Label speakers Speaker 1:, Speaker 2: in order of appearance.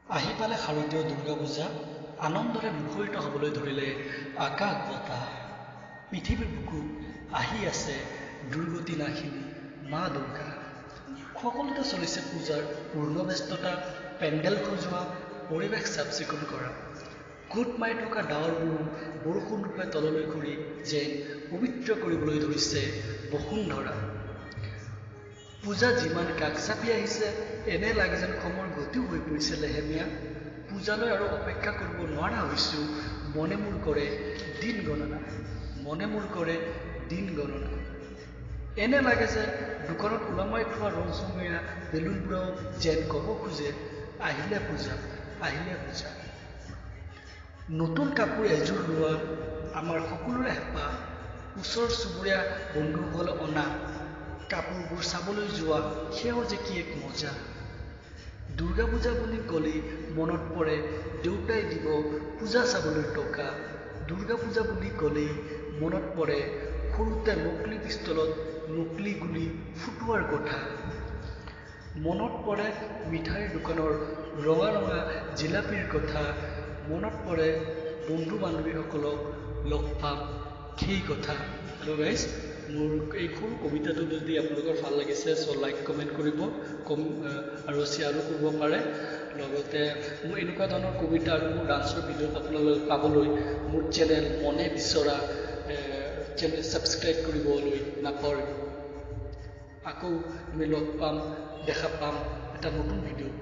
Speaker 1: আহি পালে শাৰদীয় দুৰ্গা পূজা আনন্দৰে মুখৰিত হ'বলৈ ধৰিলে আকাশ বতাহ পৃথিৱীৰ বুকুত আহি আছে দুৰ্গতি নাশিনী মা দুৰ্গা সকলোতে চলিছে পূজাৰ পূৰ্ণ ব্যস্ততা পেণ্ডেল সজোৱা পৰিৱেশ চাফ চিকুণ কৰা গোট মাৰি থকা ডাৱৰবোৰ বৰষুণ ৰূপে তললৈ ঘূৰি যেন পবিত্ৰ কৰিবলৈ ধৰিছে বসুন্ধৰা পূজা যিমান কাষ চাপি আহিছে এনে লাগে যেন সময়ৰ গতিও হৈ পৰিছে লেহেমীয়া পূজালৈ আৰু অপেক্ষা কৰিব নোৱাৰা হৈছোঁ মনে মোৰ কৰে দিন গণনা এনে লাগে যে দোকানত ওলমাই থোৱা ৰংচঙীয়া বেলুনবোৰেও যেন ক'ব খোজে আহিলে পূজা নতুন কাপোৰ এযোৰ লোৱা আমাৰ সকলোৰে হেঁপাহ ওচৰ চুবুৰীয়া বন্ধুসকলে অনা কাপোৰবোৰ চাবলৈ যোৱা সেয়াও যে কি এক মজা দুৰ্গা পূজা বুলি ক'লেই মনত পৰে দেউতাই দিব পূজা চাবলৈ টকা দুৰ্গা পূজা বুলি ক'লেই মনত পৰে সৰুতে নকলি পিষ্টলত নকলি গুলি ফুটোৱাৰ কথা মনত পৰে মিঠাইৰ দোকানৰ ৰঙা ৰঙা জিলাপিৰ কথা মনত পৰে বন্ধু বান্ধৱীসকলক লগ পাম সেই কথা হেল্ল' গাইজ মোৰ এই সৰু কবিতাটো যদি আপোনালোকৰ ভাল লাগিছে চ' লাইক কমেণ্ট কৰিব আৰু শ্বেয়াৰো কৰিব পাৰে লগতে মোৰ এনেকুৱা ধৰণৰ কবিতা আৰু মোৰ ডান্সৰ ভিডিঅ' আপোনালোকে পাবলৈ মোৰ চেনেল মনে বিচৰা চেনেল ছাবস্ক্ৰাইব কৰিবলৈ নাপাহৰিব আকৌ আমি লগ পাম দেখা পাম এটা নতুন ভিডিঅ'